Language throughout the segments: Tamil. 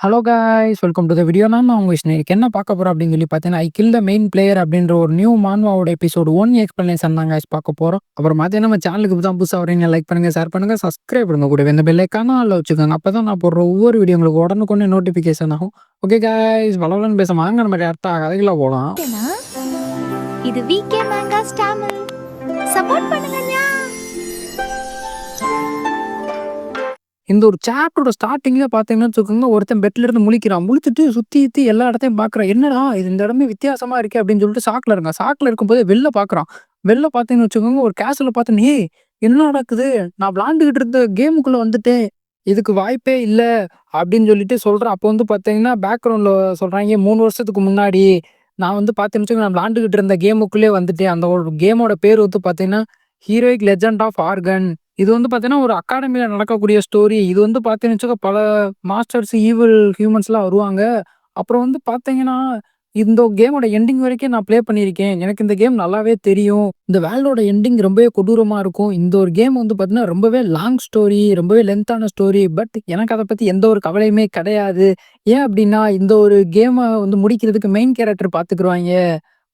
Hello guys welcome to the video. நான் உங்க விஷ்ணு. இன்னைக்கு என்ன பார்க்க போறோம் அப்படின்னு சொல்லி பார்த்தீங்கன்னா, I kill the main player அப்படின்ற ஒரு நியூ மான்வாவோட எபிசோட் 1 எக்ஸ்பிளனேஷன் தான் காய்ஸ் பார்க்க போறோம். அப்புறம் பார்த்தீங்கன்னா, நம்ம சேனலுக்கு இப்போ தான் புதுசா வரீங்க, லைக் பண்ணுங்க, ஷேர் பண்ணுங்க, சப்ஸ்கிரைப் பண்ணுங்க. கூடவே இந்த பெல் ஐக்கான ஆல்ல வச்சுக்கோங்க. அப்பதான் நான் போடுற ஒவ்வொரு வீடியோ உங்களுக்கு உடனுக்குடனே நோட்டிஃபிகேஷன் ஆகும். ஓகே காய்ஸ், வளவலன்னு பேச வாங்க நம்ம டேரக்டா கதைக்குள்ள போலாம். இது விகே மேங்காஸ் தமிழ். சப்போர்ட் பண்ணுங்கண்ணா. இந்த ஒரு சாப்டரோட ஸ்டார்டிங்ல பார்த்தீங்கன்னு வச்சுக்கோங்க, ஒருத்தன் பெட்ல இருந்து முழிக்கிறான். முழிச்சுட்டு சுத்தி கித்தி எல்லா இடத்தையும் பார்க்குறான். என்னடா இது, இந்த இடமே வித்தியாசமா இருக்கே அப்படின்னு சொல்லிட்டு ஷாக்ல இருக்கான். ஷாக்ல இருக்கும்போதே வெளில பார்க்குறான். வெளில பார்த்தீங்கன்னு வச்சுக்கோங்க, ஒரு கேஸ்ல பார்த்தேன். ஏய் என்ன நடக்குது? நான் விளையாண்டுகிட்டு இருந்த கேமுக்குள்ள வந்துட்டேன். இதுக்கு வாய்ப்பே இல்ல அப்படின்னு சொல்லிட்டு சொல்றான். அப்போ வந்து பார்த்தீங்கன்னா, பேக்ரவுண்ட்ல சொல்றாய்ங்க 3 வருஷத்துக்கு முன்னாடி நான் வந்து பார்த்தேன்னு வச்சுக்கோங்க, நான் விளையாண்டுகிட்டு இருந்த கேமுக்குள்ளே வந்துட்டேன். அந்த ஒரு கேமோட பேர் வந்து பார்த்தீங்கன்னா, ஹீரோயிக் லெஜெண்ட் ஆஃப் ஆர்கன். இது வந்து பார்த்தீங்கன்னா, ஒரு அகாடமில நடக்கக்கூடிய ஸ்டோரி. இது வந்து பார்த்தீங்கன்னு வச்சுக்கோ, பல மாஸ்டர்ஸ், ஈவில் ஹியூமன்ஸ்லாம் வருவாங்க. அப்புறம் வந்து பார்த்தீங்கன்னா, இந்த கேமோட எண்டிங் வரைக்கும் நான் ப்ளே பண்ணியிருக்கேன். எனக்கு இந்த கேம் நல்லாவே தெரியும். இந்த வேர்ல்டோட எண்டிங் ரொம்பவே கொடூரமா இருக்கும். இந்த ஒரு கேம் வந்து பார்த்தீங்கன்னா, ரொம்பவே லாங் ஸ்டோரி, ரொம்பவே லென்த்தான ஸ்டோரி. பட் எனக்கு அத பத்தி எந்த ஒரு கவலையுமே கிடையாது. ஏன் அப்டின்னா, இந்த ஒரு கேம வந்து முடிக்கிறதுக்கு மெயின் கேரக்டர் பார்த்துக்குருவாய்ங்க.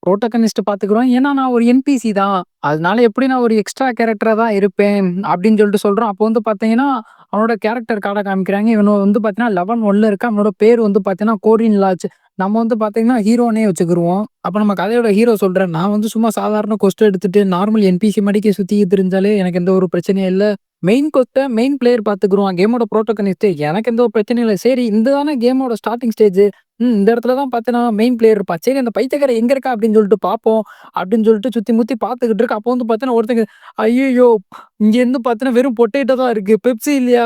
புரோட்டகனிஸ்ட் பார்த்துக்குருவான். ஏன்னா நான் ஒரு என்பிசி தான். அதனால எப்படி நான் ஒரு எக்ஸ்ட்ரா கேரக்டரா தான் இருப்பேன் அப்படின்னு சொல்லிட்டு சொல்றான். அப்போ வந்து பார்த்தீங்கன்னா, அவனோட கேரக்டர் கார்ட காமிக்கிறாங்க. இவன் வந்து பார்த்தீங்கன்னா 11 இருக்கான். அவனோட பேர் வந்து பார்த்தீங்கன்னா கோரின் லார்ஜ். நம்ம வந்து பார்த்தீங்கன்னா ஹீரோனே வச்சுக்கிருவோம். அப்ப நம்ம கதையோட ஹீரோ சொல்றேன். நான் வந்து சும்மா சாதாரண கொஸ்ட் எடுத்துட்டு நார்மல் என்பிசி மாரிக்கே சுத்திக்கிட்டு திரிஞ்சாலே எனக்கு எந்த ஒரு பிரச்சனையும் இல்ல. மெயின் கொஸ்ட்ட மெயின் பிளேயர் பார்த்துக்குருவான். கேமோட புரோட்டகனிஸ்ட் எனக்கு எந்த ஒரு பிரச்சனையும் இல்ல. சரி இந்த தானே கேமோட ஸ்டார்ட்டிங் ஸ்டேஜ். இந்த இடத்துல தான் பார்த்தேன்னா மெயின் பிளேயர் இருப்பான். சரி அந்த பைத்தியக்காரன் எங்க இருக்கா அப்படின்னு சொல்லிட்டு பார்ப்போம். அப்படின்னு சொல்லிட்டு சுத்தி முத்தி பார்த்துக்கிட்டு இருக்கு. அப்போ வந்து பார்த்தீங்கன்னா ஒருத்தங்க, ஐய்யய்யோ! இங்கேருந்து பார்த்தீங்கன்னா வெறும் பொட்டேட்டோ தான் இருக்கு. பெப்சி இல்லையா?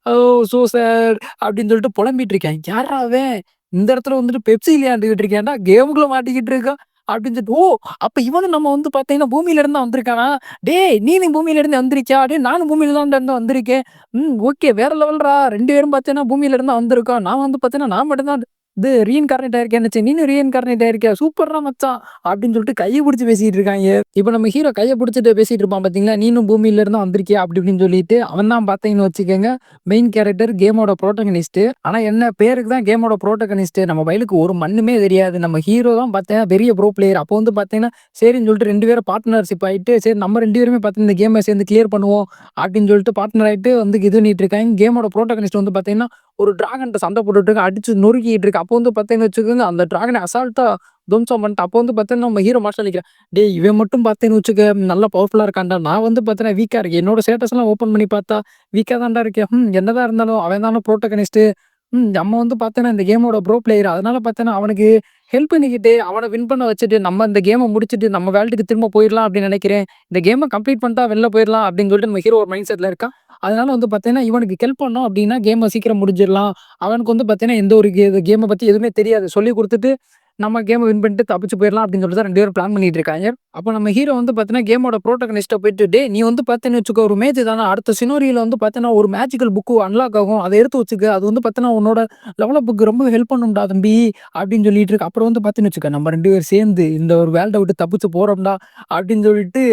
ஓ! சோ சேட் அப்படின்னு சொல்லிட்டு புலம்பிட்டு இருக்கேன். யார்றா அவன்? இந்த இடத்துல வந்துட்டு பெப்சி இல்லையாண்டுகிட்டு இருக்கியான்டா, கேமுக்குள்ள மாட்டிக்கிட்டு இருக்கான். அப்படின்னு சொல்லிட்டு, ஓ! அப்ப இவனும் நம்ம வந்து பார்த்தீங்கன்னா பூமியில இருந்து தான் வந்திருக்கானா? டேய் நீனும் பூமியில இருந்து வந்திருக்கியா? டேய் நானும் பூமியில இருந்து வந்திருக்கேன். ஓகே வேற லெவல்ரா. 2 பேரும் பார்த்தீங்கன்னா பூமியில இருந்து தான் வந்திருக்கோம். நான் வந்து பார்த்தீங்கன்னா நான் மட்டும் தான் இது ரீஇன்கார்னேட் ஆயிருக்கேன்னு நெனச்சேன். நீனும் ரீஇன்கார்னேட் ஆயிருக்கியா? சூப்பர்ரா மச்சான்! அப்படின்னு சொல்லிட்டு கைய புடிச்சு பேசிட்டு இருக்காய்ங்க. இப்ப நம்ம ஹீரோ கைய புடிச்சுட்டு பேசிட்டு இருப்பான் பார்த்தீங்களா? நீனும் பூமியில இருந்து தான் வந்திருக்கியா? அப்படி இப்படின்னு சொல்லிட்டு, அவன் தான் பார்த்தீங்கன்னு வச்சுக்கங்க, மெயின் கேரக்டர் கேமோட புரோட்டகனிஸ்ட். ஆனா என்ன பேருக்கு தான் கேமோட புரோட்டகனிஸ்ட். நம்ம பயலுக்கு ஒரு மண்ணுமே தெரியாது. நம்ம ஹீரோ தான் பார்த்தீங்கன்னா பெரிய ப்ரோ பிளேயர். அப்போ வந்து பார்த்தீங்கன்னா, சரின்னு சொல்லிட்டு 2 பேரும் பார்ட்னர்ஷிப் ஆயிட்டு, சரி நம்ம 2 பேருமே பார்த்தீங்கன்னா இந்த கேம சேர்ந்து கிளியர் பண்ணுவோம் அப்படின்னு சொல்லிட்டு பார்ட்னர் ஆயிட்டு வந்து இது பண்ணிட்டு இருக்காங்க. கேமோட புரோட்டகனிஸ்ட் வந்து பார்த்தீங்கன்னா, ஒரு டிராகன்ட்ட சண்டை போட்டுட்டு இருக்கான். அடிச்சு நொறுக்கிட்டு இருக்கு. அப்போ வந்து பார்த்தீங்கன்னு வச்சுக்கோங்க, அந்த டிராகன அசால்ட்டா துவம்சம் பண்ணிட்டான். அப்போ வந்து பார்த்தீங்கன்னா, நம்ம ஹீரோ மாஸ்டர் நிக்கிறான். டேய் இவன் மட்டும் பார்த்தேன்னு வச்சுக்க, நல்லா பவர்ஃபுல்லா இருக்கான்டா. நான் வந்து பார்த்தீங்கன்னா வீக்கா இருக்கேன். என்னோட ஸ்டேட்டஸ்லாம் ஓப்பன் பண்ணி பார்த்தா வீக்கா தான்டா இருக்கேன். என்னதான் இருந்தாலும் அவன் தானே புரோட்டகனிஸ்ட். நம்ம வந்து பார்த்தேன்னா இந்த கேமோட ப்ரோ பிளேயர். அதனால பார்த்தேன்னா அவனுக்கு ஹெல்ப் பண்ணிக்கிட்டு, அவன வின் பண்ண வச்சுட்டு, நம்ம இந்த கேம முடிச்சுட்டு நம்ம வேர்ல்டுக்கு திரும்ப போயிரலாம் அப்படின்னு நினைக்கிறேன். இந்த கேம கம்ப்ளீட் பண்ணிட்டா வெளில போயிரலாம் அப்படின்னு சொல்லிட்டு நம்ம ஹீரோ ஒரு மைண்ட் செட்ல இருக்கான். அதனால வந்து பார்த்தீங்கன்னா, இவனுக்கு ஹெல்ப் பண்ணோம் அப்படின்னா கேம சீக்கிரம் முடிஞ்சிடலாம். அவனுக்கு வந்து பார்த்தீங்கன்னா, எந்த ஒரு கேம பத்தி எதுவுமே தெரியாது. சொல்லிக் குடுத்துட்டு, நம்ம கேம வின் பண்ணிட்டு தப்பிச்சு போயிரலாம் அப்படின்னு சொல்லிட்டு தான் 2 பேரும் பிளான் பண்ணிட்டு இருக்காங்க. அப்போ நம்ம ஹீரோ வந்து பார்த்தீங்கன்னா, கேமோட புரோட்டகனிஸ்ட்ட போயிட்டு, "டேய் நீ வந்து பார்த்தேன்னு வச்சுக்கோ, ஒரு மேட்ச் தான. அடுத்த சினோரியோல வந்து பார்த்தீன்னா, ஒரு மேஜிக்கல் புக்கு அன்லாக் ஆகும். அத எடுத்து வச்சுக்க. அது வந்து பார்த்தீன்னா, உன்னோட லெவல் அப்புக்கு ரொம்ப ஹெல்ப் பண்ணும்டா தம்பி." அப்படின்னு சொல்லிட்டு இருக்கு. அப்புறம் வந்து பார்த்தீங்கன்னு வச்சுக்க, நம்ம 2 பேரும் சேர்ந்து இந்த ஒரு வேர்ல்ட விட்டு தப்பிச்சு போறோம்டா அப்படின்னு சொல்லிட்டு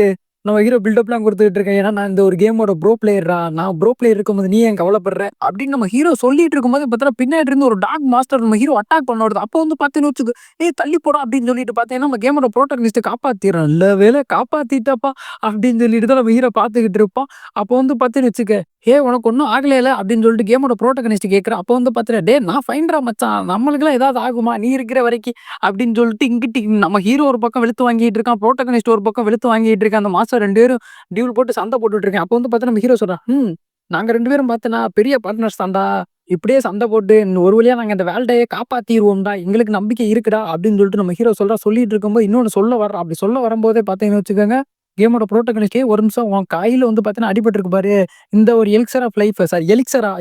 நம்ம ஹீரோ பில்டப்லாம் குடுத்துக்கிட்டு இருக்கேன். ஏன்னா, நான் இந்த ஒரு கேமோட ப்ரோ பிளேயர்ரா. நான் ப்ரோ பிளேயர் இருக்கும்போது நீ ஏன் கவலைப்படுற? அப்படின்னு நம்ம ஹீரோ சொல்லிட்டு இருக்கும்போது பார்த்தீங்கன்னா, பின்னாடி இருந்து ஒரு டாக் மாஸ்டர் நம்ம ஹீரோ அட்டாக் பண்ண வருது. அப்போ வந்து பார்த்தீங்கன்னு வச்சுக்கோ, "ஏய் தள்ளி போடா" அப்படின்னு சொல்லிட்டு பார்த்தீங்கன்னா, நம்ம கேமோட புரோட்டகனிஸ்ட்ட காப்பாத்திர்றான். நல்ல வேளை காப்பாத்திட்டப்பா அப்படின்னு சொல்லிட்டு தான் நம்ம ஹீரோ பார்த்துக்கிட்டு இருப்பான். அப்போ வந்து பார்த்தீங்கன்னு வச்சுக்க, "ஏய் உனக்கு ஒண்ணும் ஆகலைல?" அப்படின்னு சொல்லிட்டு கேமோட புரோட்டகனிஸ்ட் கேட்கிறான். அப்போ வந்து பார்த்தீங்கன்னா, "டேய் நான் ஃபைன்டா மச்சான். நம்மளுக்கெல்லாம் ஏதாவது ஆகுமா? நீ இருக்கிற வரைக்கும்" அப்படின்னு சொல்லிட்டு இங்கிட்டு நம்ம ஹீரோ ஒரு பக்கம் வெளுத்து வாங்கிட்டு இருக்கான். புரோட்டகனிஸ்ட் ஒரு பக்கம் வெளுத்து வாங்கிட்டு இருக்கான். அந்த மாஸ்டர் 2 பேரும் டியூல் போட்டு சண்டை போட்டுட்டு இருக்கேன். அப்போ வந்து பார்த்தா நம்ம ஹீரோ சொல்றான், நாங்க 2 பேரும் பார்த்தேன்னா பெரிய பார்ட்னர்ஸ் தான்டா. இப்படியே சண்டை போட்டு ஒரு வழியா நாங்க இந்த வேர்ல்டையே காப்பாத்திருவோம்டா. எங்களுக்கு நம்பிக்கை இருக்குடா" அப்படின்னு சொல்லிட்டு நம்ம ஹீரோ சொல்லிட்டு இருக்கும்போது இன்னொன்னு சொல்ல வர்றான். அப்படி சொல்ல வரும்போதே பார்த்தீங்கன்னு வச்சுக்கோங்க, கேமோட புரோட்டகனிஸ்டே ஒரு நிமிஷம் உன் கையில வந்து பார்த்தீங்கன்னா அடிபட்டுருக்கு பாரு. இந்த ஒரு எலிக்ஸர் ஆஃப் லைஃப் சாரி எலிக்ஸரா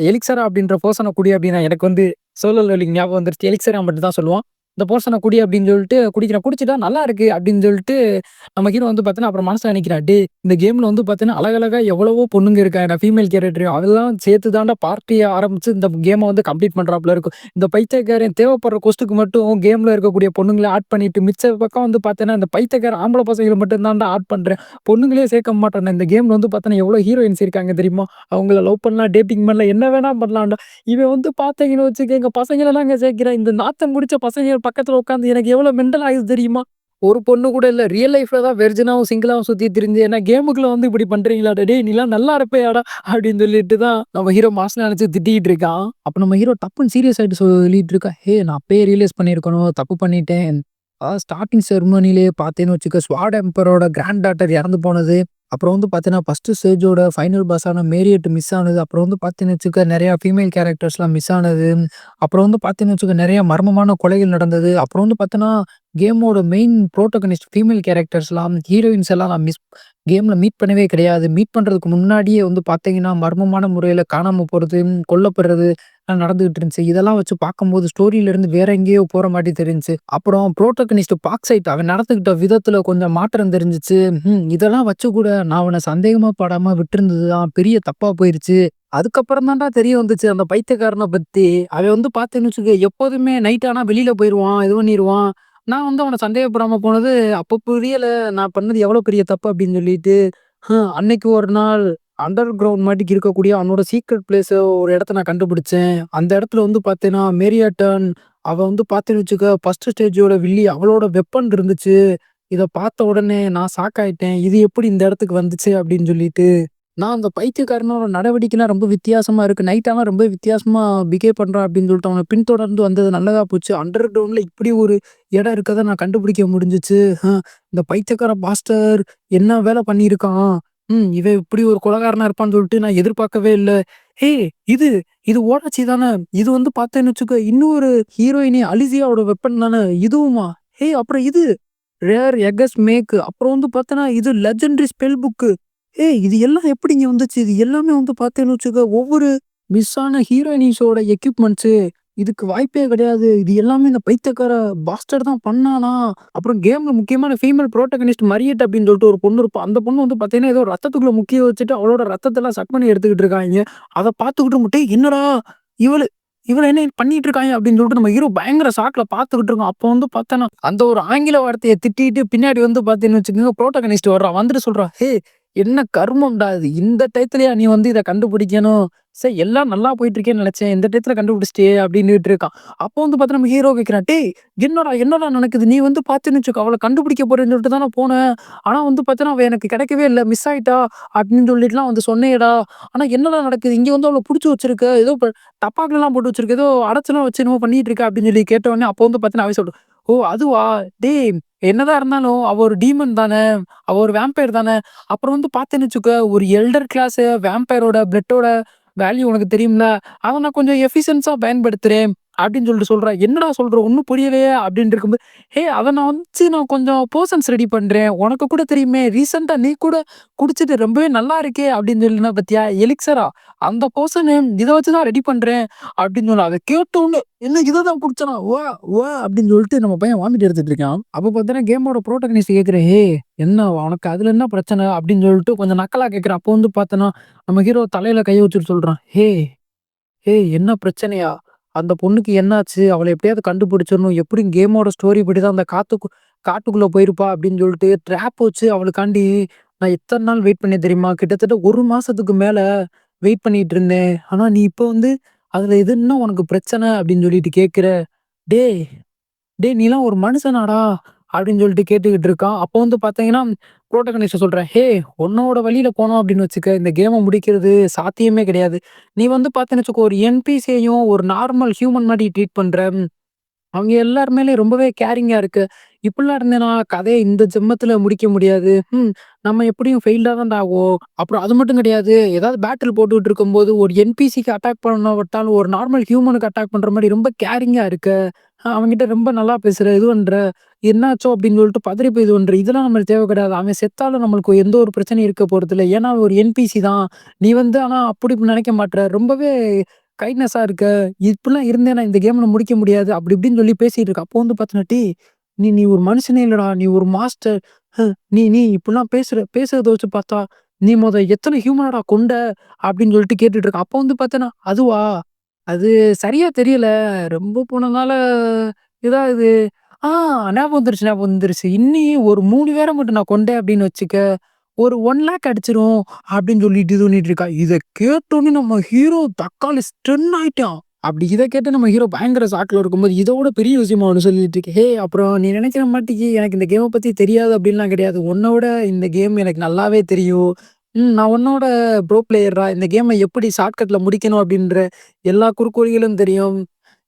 அப்படின்ற போர்ஷன குடி அப்படின்னா எனக்கு வந்து சோலோ லெவலிங் ஞாபகம் வந்துருச்சு. எலிக்ஸரா மட்டும் தான் சொல்லுவான். இந்த போர்ஷன குடி அப்படின்னு சொல்லிட்டு குடிக்கிறான். குடிச்சுட்டா நல்லா இருக்கு அப்படின்னு சொல்லிட்டு நம்ம ஹீரோ வந்து பார்த்தீங்கன்னா, அப்புறம் மனசுல நினைக்கிறான். டேய் இந்த கேம்ல வந்து பார்த்தீங்கன்னா, அழகழகா எவ்வளவோ பொண்ணுங்க இருக்காங்கடா. ஃபீமேல் கேரக்டர் அதெல்லாம் சேர்த்து தான்டா பார்ட்டிய ஆரம்பிச்சு இந்த கேம வந்து கம்ப்ளீட் பண்றாப்ல இருக்கும். இந்த பைத்தியக்காரன் தேவைப்படுற கொஸ்டுக்கு மட்டும் கேம்ல இருக்கக்கூடிய பொண்ணுங்கள ஆட் பண்ணிட்டு, மிச்ச பக்கம் வந்து பார்த்தீங்கன்னா, இந்த பைத்தியக்காரன் ஆம்பள பசங்கள மட்டும் தான்டா ஆட் பண்றேன். பொண்ணுங்களே சேர்க்க மாட்டேன்டா. இந்த கேம்ல வந்து பார்த்தீங்கன்னா, எவ்வளோ ஹீரோயின்ஸ் இருக்காங்க தெரியுமா? அவங்கள லவ் பண்ணலாம், டேட்டிங் பண்ணலாம், என்ன வேணா பண்ணலாம்டா. இவன் வந்து பார்த்தீங்கன்னு வச்சுக்கங்க, பசங்களலாங்க சேர்க்கிறான். இந்த நாத்தம் புடிச்ச பசங்க பக்கத்துல உட்காந்து எனக்கு எவ்வளோ மென்டல் ஆகுது தெரியுமா? ஒரு பொண்ணு கூட இல்ல. ரியல் லைஃப்ல தான் வெர்ஜினாவும், சிங்கிளாவும் சுத்திட்டு திரிஞ்சு, என்ன கேமுக்குள்ள வந்து இப்படி பண்றீங்களாடா? டேய் நீலாம் நல்லா இருப்பேயாடா? அப்படின்னு சொல்லிட்டு தான் நம்ம ஹீரோ மனசுல நெனச்சு திட்டிக்கிட்டு இருக்கான். அப்ப நம்ம ஹீரோ டப்புன்னு சீரியஸ் ஆயிட்டு சொல்லிட்டு இருக்கான். நான் அப்பயே ரியலைஸ் பண்ணியிருக்கணும். தப்பு பண்ணிட்டேன். ஸ்டார்ட்டிங் செரிமனிலேயே பார்த்தேன்னு வச்சுக்க, ஸ்வாட் எம்பரோட கிராண்ட் டாட்டர் இறந்து போனது. அப்புறம் வந்து பார்த்தீங்கன்னா, ஃபர்ஸ்ட் ஸ்டேஜோட ஃபைனல் பாஸான மேரியட் மிஸ் ஆனது. அப்புறம் வந்து பார்த்தீங்கன்னு வச்சுக்க, நெறைய ஃபீமேல் கேரக்டர்ஸ்லாம் மிஸ் ஆனது. அப்புறம் வந்து பார்த்தீங்கன்னு வச்சுக்க, நெறைய மர்மமான கொலைகள் நடந்தது. அப்புறம் வந்து பார்த்தீங்கன்னா, கேமோட மெயின் புரோட்டகனிஸ்ட் ஃபீமேல் கேரக்டர்ஸ்லாம், ஹீரோயின்ஸ் எல்லாம் நான் கேம்ல மீட் பண்ணவே கிடையாது. மீட் பண்றதுக்கு முன்னாடியே வந்து பார்த்தீங்கன்னா, மர்மமான முறையில காணாம போறது, கொல்லப்படுறது நடந்துகிட்டு இருந்துச்சு. இதெல்லாம் வச்சு பார்க்கும்போது ஸ்டோரியில இருந்து வேற எங்கேயோ போற மாரி தெரிஞ்சுச்சு. அப்புறம் புரோட்டகனிஸ்ட் பார்க்சைட் அவன் நடந்துக்கிட்ட விதத்துல கொஞ்சம் மாற்றம் தெரிஞ்சுச்சு. இதெல்லாம் வச்சு கூட நான் அவன சந்தேகமா படாம விட்டிருந்தது தான் பெரிய தப்பா போயிருச்சு. அதுக்கப்புறம் தான்டா தெரிய வந்துச்சு அந்த பைத்தியக்காரன பத்தி. அவன் வந்து பார்த்தேன்னு வச்சுக்க, எப்போதுமே நைட் ஆனா வெளியில போயிருவான், இது பண்ணிருவான். நான் வந்து அவன சந்தேகப்படாம போனது அப்ப புரியல. நான் பண்ணது எவ்வளோ பெரிய தப்பு அப்படின்னு சொல்லிட்டு. அன்னைக்கு ஒரு நாள் அண்டர் கிரவுண்ட் மாட்டிக்கு இருக்கக்கூடிய அவனோட சீக்ரெட் பிளேஸ ஒரு இடத்த நான் கண்டுபிடிச்சேன். அந்த இடத்துல வந்து பார்த்தேன்னா, மேரியாட்டன் அவ வந்து பார்த்தேன்னு வச்சுக்க, ஃபர்ஸ்ட் ஸ்டேஜோட வில்லி அவளோட வெப்பன் இருந்துச்சு. இத பார்த்த உடனே நான் ஷாக் ஆயிட்டேன். இது எப்படி இந்த இடத்துக்கு வந்துச்சு அப்படின்னு சொல்லிட்டு. நான் அந்த பைத்தியக்காரனோட நடவடிக்கைலாம் ரொம்ப வித்தியாசமா இருக்கு. நைட் ஆனா ரொம்ப வித்தியாசமா பிஹேவ் பண்றான் அப்படின்னு சொல்லிட்டு அவன பின்தொடர்ந்து வந்தது நல்லதா போச்சு. அண்டர் கிரவுண்ட்ல இப்படி ஒரு இடம் இருக்கத நான் கண்டுபிடிக்க முடிஞ்சுச்சு. அ இந்த பைத்தியக்கார பாஸ்டர் என்ன வேலை பண்ணியிருக்கான்? இவன் இப்படி ஒரு கொலைகாரனா இருப்பான்னு சொல்லிட்டு நான் எதிர்பார்க்கவே இல்ல. ஏய் இது இது ஓடாச்சி தானே! இது வந்து பார்த்தேன்னு வச்சுக்கோ, இன்னொரு ஹீரோயினி அலிசியாவோட வெப்பன் தானே! இதுவுமா? அப்புறம் இது ரேர் எகஸ் மேக் அப்புறம் வந்து பார்த்தேன்னா, இது லெஜெண்டரி ஸ்பெல் புக். இது எல்லாம் எப்படிங்க வந்துச்சு? இது எல்லாமே வந்து பார்த்தேன்னு வச்சுக்க, ஒவ்வொரு மிஸ் ஆன ஹீரோயினிஸோட எக்யூப்மெண்ட்ஸு. இதுக்கு வாய்ப்பே கிடையாது. இது எல்லாமே இந்த பைத்தியக்கார பாஸ்டர் தான் பண்ணானா? அப்புறம் கேம்ல முக்கியமான ஃபீமேல் புரோட்டகனிஸ்ட் மரியட் அப்படின்னு சொல்லிட்டு ஒரு பொண்ணு இருப்பா. அந்த பொண்ணு வந்து பார்த்தீங்கன்னா, ஏதோ ரத்தத்துக்குள்ள முக்கிய வச்சுட்டு அவளோட ரத்தத்தெல்லாம் சக் பண்ணி எடுத்துக்கிட்டு இருக்காய்ங்க. அத பார்த்துக்கிட்டு மட்டும் என்னடா இவளு இவள என்ன பண்ணிட்டு இருக்காங்க அப்படின்னு சொல்லிட்டு நம்ம ஹீரோ பயங்கர ஷாக்ல பார்த்துக்கிட்டு இருக்கோம். அப்போ வந்து பார்த்தேன்னா, அந்த ஒரு ஆங்கில வார்த்தைய திட்டிட்டு பின்னாடி வந்து பார்த்தீங்கன்னு வச்சுக்கோங்க, புரோட்டகனிஸ்ட் வர்றான். வந்துட்டு சொல்றான். என்ன கருமம்டா இது! இந்த டயத்துலயா நீ வந்து இத கண்டுபிடிக்கணும்? எல்லாம் நல்லா போயிட்டு இருக்கேன்னு நெனச்சேன். இந்த டயத்துல கண்டுபிடிச்சிட்டியே! அப்டின்னுட்டு இருக்கான். அப்போ வந்து பார்த்தா நம்ம ஹீரோ கேட்கிறான். டேய்! என்னடா நடக்குது? நீ வந்து பார்த்தேன்னு வச்சுக்கோ, அவள கண்டுபிடிக்க போறேன்னு சொல்லிட்டு தான போனேன். ஆனா வந்து பார்த்தேன்னா, அவ எனக்கு கிடைக்கவே இல்ல. மிஸ் ஆயிட்டா! அப்டின்னு சொல்லிட்டுலாம் வந்து சொன்னேயேடா! ஆனா என்னடா நடக்குது? இங்க வந்து அவள புடிச்சு வச்சிருக்க. ஏதோ டப்பாக்குலலாம் போட்டு வச்சிருக்க. ஏதோ அடைச்சுலாம் வச்சு என்னமோ பண்ணிட்டு இருக்க அப்டின்னு சொல்லி கேட்டவுடனே, அப்போ வந்து பார்த்தீங்கன்னா, அவ சொல்றா. ஓ! அதுவா? டேய்! என்னதான் இருந்தாலும் அவ ஒரு டீமன் தான. அவ ஒரு வேம்பயர் தான. அப்புறம் வந்து பார்த்தேன்னு வச்சுக்கோ, ஒரு எல்டர் கிளாஸ் வேம்பயரோட பிளட்டோட வேல்யூ உனக்கு தெரியும்ல. அத நான் கொஞ்சம் எஃபிஷியன்ஸா பயன்படுத்துறேன். அப்படின்னு சொல்லிட்டு சொல்றா. என்னடா சொல்ற? ஒண்ணும் புரியலையே அப்படின்னு இருக்கும்போது, அத நான் கொஞ்சம் போர்ஷன்ஸ் ரெடி பண்றேன். உனக்கு கூட தெரியுமே, ரீசென்ட்டா நீ கூட குடிச்சிட்டு ரொம்பவே நல்லா இருக்கே அப்படின்னு சொல்லினா பாத்தியா? எலிக்ஸரா? அந்த போர்ஷனு இத வச்சு தான் ரெடி பண்றேன் அப்படின்னு சொன்னா. அத கேட்டவுடனே, என்ன இத தான் குடிச்சனா? அப்படின்னு சொல்லிட்டு நம்ம பையன் வாமிட் எடுத்துட்டு இருக்கான். அப்ப பார்த்தீங்கன்னா, கேமோட புரோட்டகனிஸ்ட் கேட்கிறேன். என்ன உனக்கு அதுல என்ன பிரச்சனை? அப்படின்னு சொல்லிட்டு கொஞ்சம் நக்கலா கேட்கிறேன். அப்போ வந்து பார்த்தேன்னா, நம்ம ஹீரோ தலையில கைய வச்சுட்டு சொல்றான். என்ன பிரச்சனையா? அந்த பொண்ணுக்கு என்னாச்சு? அவள எப்படியாவது கண்டுபிடிச்சிரணும். எப்படியும் கேமோட ஸ்டோரி படி தான் அந்த காட்டுக்குள்ள போயிருப்பா அப்படின்னு சொல்லிட்டு ட்ராப் வச்சு அவளுக்காண்டி நான் எத்தன நாள் வெயிட் பண்ணேன் தெரியுமா? கிட்டத்தட்ட 1 மாசத்துக்கு மேல வெயிட் பண்ணிட்டு இருந்தேன். ஆனா நீ இப்ப வந்து அதுல எது என்ன உனக்கு பிரச்சனை? அப்படின்னு சொல்லிட்டு கேட்கிற. டேய்! டேய் நீலாம் ஒரு மனுஷனாடா? அப்படின்னு சொல்லிட்டு கேட்டுக்கிட்டு இருக்கான். அப்போ வந்து பார்த்தீங்கன்னா, புரோட்டகனிஸ்ட்ட சொல்றேன். உன்னோட வழியில போனோம் அப்படின்னு வச்சுக்க, இந்த கேம முடிக்கிறது சாத்தியமே கிடையாது. நீ வந்து பார்த்தேன்னு வச்சுக்கோ, ஒரு என்பிசியையும் ஒரு நார்மல் ஹியூமன் மாரி ட்ரீட் பண்ற. அவங்க எல்லார் மேலயும் ரொம்பவே கேரிங்கா இருக்கு. இப்படிலாம் இருந்தேன்னா, கதைய இந்த ஜென்மத்துல முடிக்க முடியாது. நம்ம எப்படியும் ஃபெயில்டா தான்டா ஆவோம். அப்புறம் அது மட்டும் கிடையாது. ஏதாவது பேட்டில் போட்டுட்டு இருக்கும்போது, ஒரு என்பிசிக்கு அட்டாக் பண்ண விட்டாலும், ஒரு நார்மல் ஹியூமனுக்கு அட்டாக் பண்ற மாரி ரொம்ப கேரிங்கா இருக்க. அவன்கிட்ட ரொம்ப நல்லா பேசுற, இது பண்ற. என்னாச்சோ அப்படின்னு சொல்லிட்டு பதறி போய் இது பண்ற. இதெல்லாம் நம்மளுக்கு தேவை கிடையாது. அவன் செத்தாலும் நம்மளுக்கு எந்த ஒரு பிரச்சனையும் இருக்க போறதில்ல. ஏன்னா, அவன் ஒரு என்பிசி தான். நீ வந்து ஆனா அப்படி இப்படி நினைக்க மாட்ற. ரொம்பவே கைட்னஸா இருக்க. இப்படிலாம் இருந்தேன்னா இந்த கேம்ல முடிக்க முடியாது." அப்படி இப்படின்னு சொல்லி பேசிட்டு இருக்கா. அப்போ வந்து பார்த்தீங்கன்னா, "டேய் நீ நீ ஒரு மனுஷனே இல்லடா. நீ ஒரு மாஸ்டர். நீ நீ இப்படிலாம் பேசுறத வச்சு பார்த்தா, நீ எத்தன ஹியூமனடா கொன்ற?" அப்படின்னு சொல்லிட்டு கேட்டுட்டு இருக்கான். அப்போ வந்து பார்த்தேன்னா, "அதுவா? அது சரியா தெரியல. ரொம்ப போனனால இதாகுது. ஆ ஞாபகம் வந்துருச்சு. இன்னி ஒரு 3 பேர மட்டும் நான் கொண்டேன் அப்படின்னு வச்சுக்க, ஒரு 1,00,000 அடிச்சிரும்." அப்படின்னு சொல்லிட்டு இது பண்ணிட்டு இருக்கா. இத கேட்டோனே நம்ம ஹீரோ தக்காளி ஸ்டன் ஆயிட்டான். அப்படி இத கேட்டு நம்ம ஹீரோ பயங்கர ஷாக்ல இருக்கும்போது, இதோட பெரிய விஷயமா ஒண்ணு சொல்லிட்டு இருக்கு. "ஹேய் அப்புறம் நீ நினைக்கிற மாட்டிக்கு எனக்கு இந்த கேம பத்தி தெரியாது அப்படின்லாம் கிடையாது. உன்ன விட இந்த கேம் எனக்கு நல்லாவே தெரியும். நான் உன்னோட ப்ரோ பிளேயர்ரா. இந்த கேம எப்படி ஷார்ட்கட்ல முடிக்கணும் அப்படின்ற எல்லா குறுக்கு வழிகளும் தெரியும்.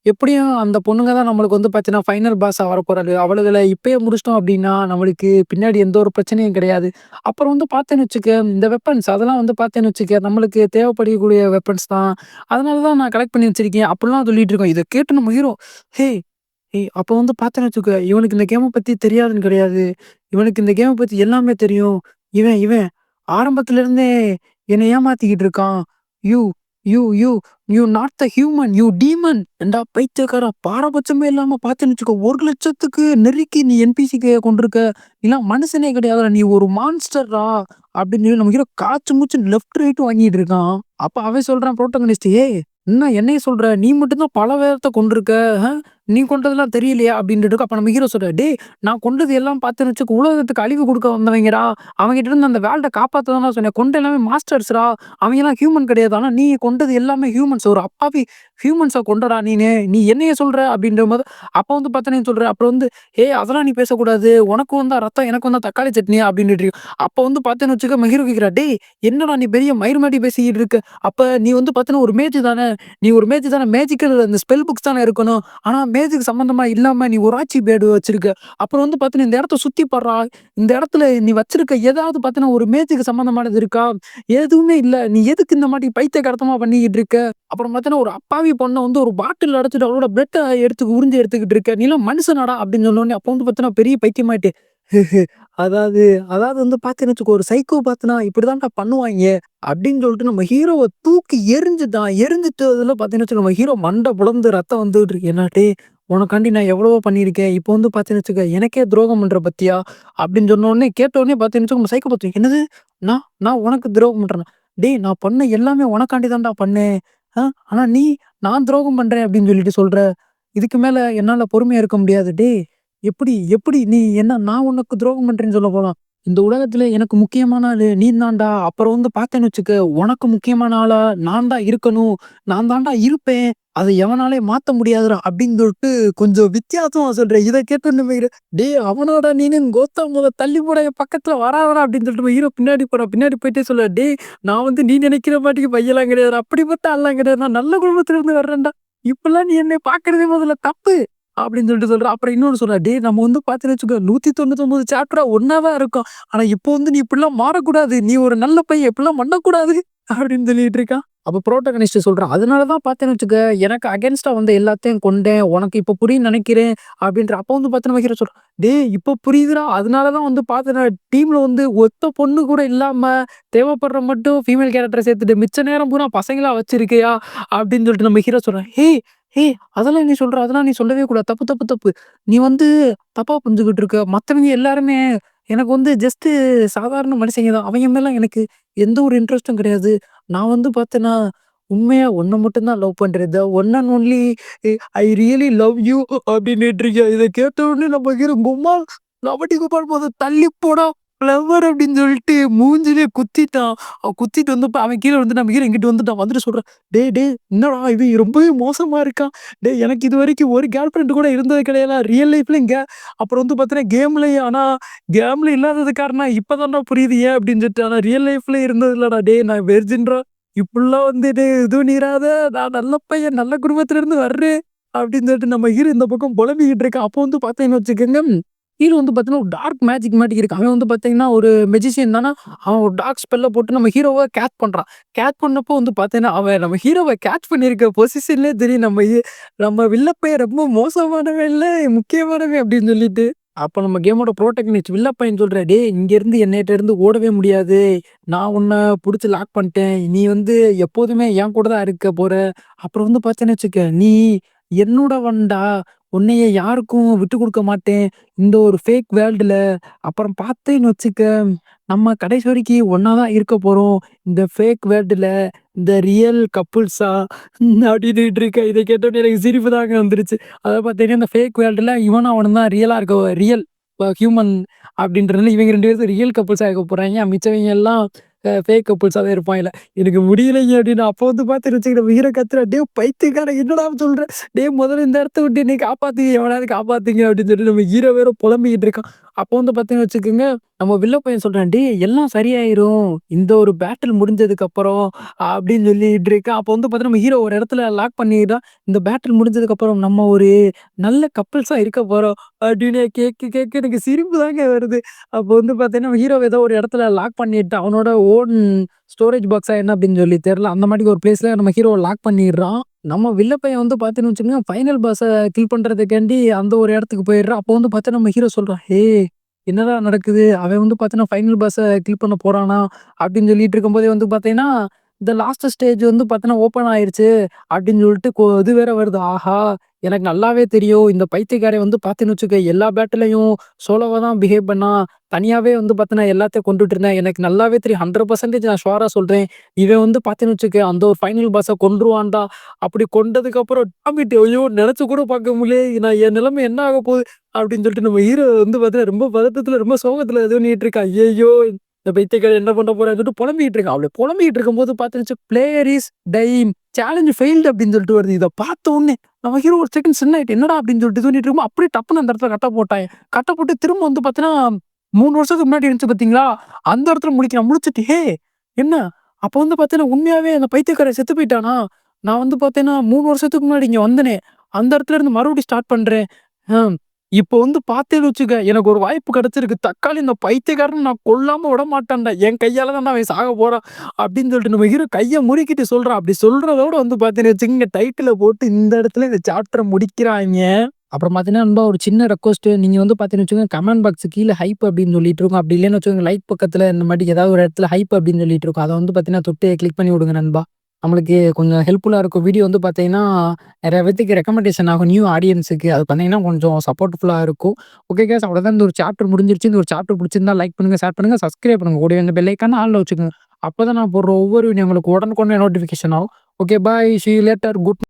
எப்படியும் அந்த பொண்ணுங்க தான் நம்மளுக்கு வந்து பார்த்தீங்கன்னா, ஃபைனல் பாஸா வரப்போறாளுக. அவளுகள இப்பயே முடிச்சிட்டோம் அப்படின்னா, நம்மளுக்கு பின்னாடி எந்த ஒரு பிரச்சனையும் கிடையாது. அப்புறம் வந்து பார்த்தேன்னு வச்சுக்க, இந்த வெப்பன்ஸ் அதெல்லாம் வந்து பார்த்தேன்னு வச்சுக்க, நம்மளுக்கு தேவைப்படக்கூடிய வெப்பன்ஸ் தான். அதனால தான் நான் கலெக்ட் பண்ணி வச்சிருக்கேன்." அப்படிலாம் சொல்லிட்டு இருக்கோம். இத கேட்டு நம்ம ஹீரோ, "ஹேய் ஏய் அப்போ வந்து பார்த்தேன்னு வச்சுக்க, இவனுக்கு இந்த கேம பத்தி தெரியாதுன்னு கிடையாது. இவனுக்கு இந்த கேம பத்தி எல்லாமே தெரியும். இவன் இவன் ஆரம்பத்துல இருந்தே என்னை ஏமாத்திக்கிட்டு இருக்கான். You you you you not the human. You demon." ஏன்டா பைத்தியக்காரா! பாரபட்சமே இல்லாம பார்த்தேன்னு வச்சுக்கோ, 1,00,000க்கு நெருக்கி நீ என்பிசிக்கு கொண்டிருக்க. நீலாம் மனுஷனே கிடையாதுடா. நீ ஒரு மான்ஸ்டர்டா. அப்படின்னு சொல்லி நம்ம ஹீரோ காச்சு மூச்சுன்னு லெஃப்ட் ரைட் வாங்கிட்டு இருக்கான். அப்ப அவன் சொல்றான் புரோட்டகனிஸ்ட், "ஏய் என்ன என்னைய சொல்ற? நீ மட்டும் தான் பல பேர்த்த கொன்றுக்க. அ நீ கொன்றதெல்லாம் தெரியலையா?" அப்படின்ட்டு இருக்கு. அப்ப நம்ம ஹீரோ சொல்றாரு, "டேய் நான் கொண்டது எல்லாம் பார்த்தேன்னு வச்சுக்கோ, உலகத்துக்கு அழிவு குடுக்க வந்தவங்கடா. அவன்கிட்ட இருந்து அந்த வேர்ல்ட காப்பாத்த தான்டா சொன்னேன். கொண்ட எல்லாமே மாஸ்டர்ஸ்டா. அவங்கலாம் ஹியூமன் கிடையாது. ஆனா நீ கொண்டது எல்லாமே ஹியூமன்ஸ். ஒரு அப்பாவி ஹியூமன்ஸ கொன்றடா நீனு. நீ என்னைய சொல்ற?" அப்படின்றபோது அப்ப வந்து பார்த்தோன்னே சொல்றாரு. அப்புறம் வந்து, "ஏய் அதெல்லாம் நீ பேசக்கூடாது. உனக்கு வந்தா ரத்தம், எனக்கு வந்தா தக்காளி சட்னியா?" அப்படின்னுட்டு இருக்கு. அப்ப வந்து பார்த்தேன்னு வச்சுக்க, நம்ம ஹீரோ கேட்கிறார், "டேய் என்னடா நீ பெரிய மயிரு மாரி பேசிக்கிட்டு இருக்க? அப்ப நீ வந்து பார்த்தீன்னா ஒரு மேஜ் தானே? நீ ஒரு மேஜ் தானே? மேஜிக்கல் அந்த ஸ்பெல் புக்ஸ் தானே இருக்கணும். ஆனா மேஜிக் சம்மந்தமா இல்லாம நீ ஒரு ஆச்சி பேடு வச்சிருக்க. அப்புறம் வந்து பார்த்தீன்னா இந்த இடத்த சுத்தி பார்றா. இந்த இடத்துல நீ வச்சிருக்க ஏதாவது பார்த்தீன்னா ஒரு மேஜிக் சம்மந்தமானது இருக்கா? எதுவுமே இல்ல. நீ எதுக்கு இந்த மாரி பைத்தியக்காரத்தனமா பண்ணிக்கிட்டு இருக்க? அப்புறம் பார்த்தீன்னா ஒரு அப்பாவி பொண்ண வந்து ஒரு பாட்டில்ல அடைச்சுட்டு அவளோட பிளட்ட உறிஞ்சு எடுத்துக்கிட்டு இருக்க. நீலாம் மனுஷனாடா?" அப்படின்னு சொன்னோனே அப்ப வந்து பார்த்தீன்னா பெரிய பைத்தியமாயிட்டு, அதாவது அதாவது வந்து பார்த்தீன்னு வச்சுக்கோ, ஒரு சைக்கோபாத்னா இப்படிதான்டா பண்ணுவாய்ங்க. அப்படின்னு சொல்லிட்டு நம்ம ஹீரோவ தூக்கி எறிஞ்சுட்டான். எறிஞ்சிட்டு அதுல பார்த்தீங்கன்னு வச்சுக்கோ, நம்ம ஹீரோ மண்ட பொளந்து ரத்தம் வந்துட்டு இருக்கு. "என்ன டேய் உனக்காண்டி நான் எவ்வளவோ பண்ணியிருக்கேன். இப்போ வந்து பார்த்தீன்னு வச்சுக்க, எனக்கே துரோகம் பண்ற பாத்தியா?" அப்படின்னு சொன்னோனே கேட்டோனே பார்த்தீங்கன்னு வச்சுக்கோ, நம்ம சைக்கோபாத், "என்னது? நான் நான் உனக்கு துரோகம் பண்றேனா? டேய் நான் பண்ண எல்லாமே உனக்காண்டி தான்டா பண்ணேன். அ ஆனா நீ நான் துரோகம் பண்றேன் அப்படின்னு சொல்லிட்டு சொல்ற. இதுக்கு மேல என்னால பொறுமையா இருக்க முடியாது. டேய் எப்படி எப்படி நீ என்ன நான் உனக்கு துரோகம் பண்றேன்னு சொல்ல போலாம். இந்த உலகத்துல எனக்கு முக்கியமான ஆளு நீ தான்டா. அப்புறம் வந்து பார்த்தேன்னு வச்சுக்க, உனக்கு முக்கியமான ஆளா நான் தான் இருக்கணும். நான் தான்டா இருப்பேன். அத எவனாலயும் மாத்த முடியாதுடா." அப்படின்னு சொல்லிட்டு கொஞ்சம் வித்தியாசமா சொல்றேன். இத கேட்டோனே நம்ம ஹீரோ, "டேய் அவனாடா நீனு கௌதம் தள்ளி போடா என் பக்கத்துல வராதடா." அப்படின்னு சொல்லிட்டு நம்ம ஹீரோ பின்னாடி போறான். பின்னாடி போயிட்டே சொல்றாரு, "டேய் நான் வந்து நீ நினைக்கிற மாட்டிக்கு பையன்லாம் கிடையாதுடா. அப்படிப்பட்ட ஆள்லாம் கிடையாது. நான் நல்ல குடும்பத்துல இருந்து வர்றேன்டா. இப்படிலாம் நீ என்னைய பார்க்கிறதே முதல்ல தப்பு." அப்படின்னு சொல்லிட்டு சொல்றான். அப்புறம் இன்னொன்னு சொல்றான், "டேய் நம்ம வந்து பார்த்தேன்னு வச்சுக்கோ 199 சாப்டரா ஒண்ணா தான் இருக்கோம். ஆனா இப்போ வந்து நீ இப்படிலாம் மாறக்கூடாது. நீ ஒரு நல்ல பையன். இப்படிலாம் பண்ணக்கூடாது." அப்படின்னு சொல்லிட்டு இருக்கான். அப்ப புரோட்டகனிஸ்ட் சொல்றான், "அதனால தான் பார்த்தேன்னு வச்சுக்க, எனக்கு அகைன்ஸ்ட்டா வந்த எல்லாத்தையும் கொன்றேன். உனக்கு இப்ப புரியும்னு நெனைக்கிறேன்." அப்படின்ற அப்ப வந்து பார்த்தேன்னா ஹீரோ சொல்றான், "டேய் இப்ப புரியுதுடா. அதனால தான் வந்து பார்த்தேன்னா டீம்ல வந்து ஒத்த பொண்ணு கூட இல்லாம தேவைப்படுற மட்டும் ஃபீமேல் கேரக்டர சேர்த்துட்டு மிச்ச நேரம் பூரா பசங்களா வச்சிருக்கியா?" அப்படின்னு சொல்லிட்டு நம்ம ஹீரோ சொல்றான். "ஏய் ஏய் அதெல்லாம் நீ சொல்ற. அதெல்லாம் நீ சொல்லவே கூடாது. தப்பு, தப்பு, தப்பு. நீ வந்து தப்பா புரிஞ்சுகிட்டு இருக்க. மத்தவங்க எல்லாருமே எனக்கு வந்து ஜஸ்ட்டு சாதாரண மனுஷங்க தான். அவைங்க மேல எனக்கு எந்த ஒரு இன்ட்ரெஸ்ட்டும் கிடையாது. நான் வந்து பார்த்தேன்னா, உண்மையா உன்ன மட்டும் தான் லவ் பண்றேன். The one and only I really love you." அப்படின்னுட்டுருக்கேன். இத கேட்ட உடனே நம்ம ஹீரோ கும்மால் லவடி கோபால் போத "தள்ளி போடா ஃப்ளவர்" அப்படின்னு சொல்லிட்டு மூஞ்சிலயே குத்திட்டான். குத்திட்டு வந்து அவன் கீழ விழுந்துட்டு நம்ம ஹீரோ இங்கிட்டு வந்துட்டான். வந்துட்டு சொல்றான், "டேய் டேய் என்னடா இவன் ரொம்பவே மோசமா இருக்கான். டேய் எனக்கு இதுவரைக்கும் ஒரு கேர்ள் ஃபிரெண்ட் கூட இருந்தது கிடையாதுடா. ரியல் லைஃப்லயும் அப்புறம் வந்து பார்த்தீங்கன்னா கேம்லயும். ஆனா கேம்ல இல்லாதது காரணம் இப்ப தான்டா புரியுது ஏன் அப்படின்னு சொல்லிட்டு. ஆனா ரியல் லைஃப்ல இருந்தது இல்லடா. டேய் நான் வெர்ஜின்டா. இப்படிலாம் வந்து டேய் இது பண்ணிறாத. நான் நல்ல பையன். நல்ல குடும்பத்துல இருந்து வர்றேன்." அப்படின்னு சொல்லிட்டு நம்ம ஹீரோ இந்த பக்கம் புலம்பிக்கிட்டு இருக்கான். அப்போ வந்து பார்த்தீங்கன்னு வச்சுக்கோங்க, ஹீரோ வந்து பார்த்தீங்கன்னா ஒரு டார்க் மேஜிக் மாட்டி இருக்கு. அவன் வந்து பார்த்தீங்கன்னா ஒரு மெஜிஷியன் தானா, அவன் ஒரு டார்க் ஸ்பெல்ல போட்டு நம்ம ஹீரோவ கேட்ச் பண்றான். கேட்ச் பண்ணப்போ வந்து பார்த்தீங்கன்னா, அவன் நம்ம ஹீரோவ கேட்ச் பண்ணியிருக்க பொசிஷன்லயே தெரியும் நம்ம வில்ல பையன் ரொம்ப மோசமானவன் இல்ல, முக்கியமானவன் அப்படின்னு சொல்லிட்டு. அப்ப நம்ம கேமோட புரோட்டகனிஸ்ட் வில்ல பையன் சொல்றான், "டேய் இங்கேருந்து என்னிட்டருந்து ஓடவே முடியாது. நான் உன்ன புடிச்சு லாக் பண்ணிட்டேன். நீ வந்து எப்போதுமே என் கூட தான் இருக்க போற. அப்புறம் வந்து பார்த்தேன்னு வச்சுக்க, நீ என்னோடவன்டா. உன்னைய யாருக்கும் விட்டுக் குடுக்க மாட்டேன். இந்த ஒரு ஃபேக் வேர்ல்டுல. அப்புறம் பார்த்தேன்னு வச்சுக்க, நம்ம கடைசி வரைக்கும் ஒண்ணா தான் இருக்க போறோம். இந்த ஃபேக் வேர்ல்டுல இந்த ரியல் கப்புள்ஸா" அப்படின்னுட்டு இருக்கேன். இத கேட்டோனே எனக்கு சிரிப்பு தாங்க வந்துருச்சு. அதாவது பார்த்தீங்கன்னா, இந்த ஃபேக் வேர்ல்டுல இவனும் அவனும் தான் ரியலா இருக்க ரியல் ஹியூமன் அப்படின்றதுல இவங்க 2 பேரும் ரியல் கப்புள்ஸா இருக்க போறாய்ங்க. மிச்சவங்க எல்லாம் ஃபேக் கப்புள்ஸாவே இருப்பாய்ங்கல. எனக்கு முடியலைங்க அப்படின்னு. அப்போ வந்து பார்த்துட்டு வச்சுக்க நம்ம ஹீரோ கத்துறான், "டேய் பைத்தியக்காரன் என்னடா சொல்ற? டேய் முதல்ல இந்த இடத்த விட்டு என்னைய காப்பாத்துங்க. எவனாவது காப்பாத்துங்க" அப்படின்னு சொல்லிட்டு நம்ம ஹீரோ வேற புலம்பிக்கிட்டு இருக்கான். அப்போ வந்து பார்த்தீங்கன்னு வச்சுக்கோங்க, நம்ம வில்ல பையன் சொல்றான், "டேய் எல்லாம் சரியாயிரும். இந்த ஒரு பேட்டில் முடிஞ்சதுக்கு அப்புறம்" அப்படின்னு சொல்லிட்டு இருக்கான். அப்போ வந்து பார்த்தீங்கன்னா, நம்ம ஹீரோ ஒரு இடத்துல லாக் பண்ணிடுறான். "இந்த பேட்டில் முடிஞ்சதுக்கு அப்புறம் நம்ம ஒரு நல்ல கப்புள்ஸா இருக்க போறோம்" அப்படின்னு கேட்க கேட்க எனக்கு சிரிப்பு தாங்க வருது. அப்போ வந்து பார்த்தீங்கன்னா, ஹீரோவ ஏதோ ஒரு இடத்துல லாக் பண்ணிட்டு அவனோட ஓன் ஸ்டோரேஜ் பாக்ஸா என்ன அப்படின்னு சொல்லி தெரியல. அந்த மாரி ஒரு பிளேஸ்ல நம்ம ஹீரோவ லாக் பண்ணிடுறான். நம்ம வில்ல பையன் வந்து பார்த்தீங்கன்னு வச்சுக்கோங்க, ஃபைனல் பாஸ கில் பண்றதுக்காண்டி அந்த ஒரு இடத்துக்கு போயிடுறான். அப்போ வந்து பார்த்தா நம்ம ஹீரோ சொல்றான், "ஏய் என்னடா நடக்குது? அவன் வந்து பார்த்தீங்கன்னா, ஃபைனல் பாஸ கில் பண்ண போறானா?" அப்படின்னு சொல்லிட்டு இருக்கும்போதே வந்து பார்த்தீங்கன்னா, இந்த லாஸ்ட் ஸ்டேஜ் வந்து பார்த்தீங்கன்னா, ஓப்பன் ஆயிருச்சு அப்படின்னு சொல்லிட்டு இது வேற வருது. ஆஹா! எனக்கு நல்லாவே தெரியும். இந்த பைத்தியக்காரன் வந்து பார்த்தீன்னு வச்சுக்க, எல்லா பேட்டில்லயும் சோலோவா தான் பிஹேவ் பண்ணான். தனியாவே வந்து பார்த்தீன்னா, எல்லாத்தையும் கொன்னுட்டு இருந்தான். எனக்கு நல்லாவே தெரியும். 100% நான் ஷூரா சொல்றேன். இவன் வந்து பார்த்தீன்னு வச்சுக்க, அந்த ஒரு ஃபைனல் பாஸ கொன்றுவான்டா. அப்படி கொன்றதுக்கப்புறம் டாமிட் ஐயோ! நெனச்சு கூட பார்க்க முடியலையே. நான் என் நிலைமை என்ன ஆகப்போகுது? அப்படின்னு சொல்லிட்டு நம்ம ஹீரோ வந்து பார்த்தீங்கன்னா, ரொம்ப பதட்டத்துல, ரொம்ப சோகத்துல இது பண்ணிட்டு இருக்கான். ஐயய்யோ! இந்த பைத்தியக்காரன் என்ன பண்ண போறான்னு சொல்லிட்டு புலம்பிட்டு இருக்கான். அப்படி புலம்பிட்டு இருக்கும்போது பார்த்துருந்துச்சு, player is dying. Challenge failed அப்படின்னு சொல்லிட்டு வருது. இத பார்த்த உடனே நம்ம ஹீரோ ஒரு செகண்ட் சின்ன ஆயிட்டு, என்னடா அப்படின்னு சொல்லிட்டு இது பண்ணிட்டு இருக்கும்போது, அப்படியே டப்புன்னு அந்த இடத்துல கட்ட போட்டாய்ங்க. கட்ட போட்டு திரும்ப வந்து பார்த்தீங்கன்னா, 3 வருஷத்துக்கு முன்னாடி இருந்துச்சு பார்த்தீங்களா? அந்த இடத்துல முழிக்கிறான். முழிச்சுட்டு, "ஹே! என்ன?" அப்ப வந்து பார்த்தீங்கன்னா, உண்மையாவே அந்த பைத்தியக்காரன் செத்து போயிட்டானா? நான் வந்து பார்த்தீங்கன்னா, 3 வருஷத்துக்கு முன்னாடி இங்க வந்தனே, அந்த இடத்துல இருந்து மறுபடியும் ஸ்டார்ட் பண்றேன். ஹம். இப்போ வந்து பார்த்தேன்னு வச்சுக்க, எனக்கு ஒரு வாய்ப்பு கிடைச்சிருக்கு. தக்காளி இந்த பைத்தியக்காரன நான் கொல்லாம விடமாட்டேன்டா. என் கையால தான்டா அவன் சாக போறான். அப்படின்னு சொல்லிட்டு நம்ம ஹீரோ கைய முறுக்கிட்டு சொல்றான். அப்படி சொல்றதோட வந்து பார்த்தீங்கன்னு வச்சுக்கங்க, டைட்டில போட்டு இந்த இடத்துல இந்த சாப்டர முடிக்கிறாய்ங்க. அப்புறம் பார்த்தீங்கன்னா, நண்பா ஒரு சின்ன ரெக்வெஸ்ட். நீங்க வந்து பார்த்தீங்கன்னு வச்சுக்கோங்க, கமெண்ட் பாக்ஸ் கீழ ஹைப் அப்படின்னு சொல்லிட்டு இருக்கும். அப்படி இல்லைன்னு வச்சுக்கோங்க, லைக் பக்கத்துல இந்த மாரி ஏதாவது ஒரு இடத்துல ஹைப் அப்படின்னு சொல்லிட்டு இருக்கும். அத வந்து பார்த்தீங்கன்னா, தொட்டு கிளிக் பண்ணி விடுங்க நண்பா. நம்மளுக்கு கொஞ்சம் ஹெல்ப்ஃபுல்லா இருக்கும். வீடியோ வந்து பார்த்தீங்கன்னா, நெறைய பேத்துக்கு ரெக்கமெண்டேஷன் ஆகும் நியூ ஆடியன்ஸுக்கு. அது பார்த்தீங்கன்னா, கொஞ்சம் சப்போர்ட்ஃபுல்லா இருக்கும். ஓகே கேஸ் அவ்வளோதான். இந்த ஒரு சாப்டர் முடிஞ்சிருச்சு. இந்த ஒரு சாப்டர் பிடிச்சிருந்தா லைக் பண்ணுங்க, ஷேர் பண்ணுங்க, சப்ஸ்கிரைப் பண்ணுங்க. கூடவே இந்த பெல் ஐகான ஆல்ல வச்சுக்கோங்க. அப்பதான் நான் போடுற ஒவ்வொரு வீடியோ உங்களுக்கு உடனுக்குடனே நோட்டிஃபிகேஷன் ஆகும். Okay bye. C you later. Good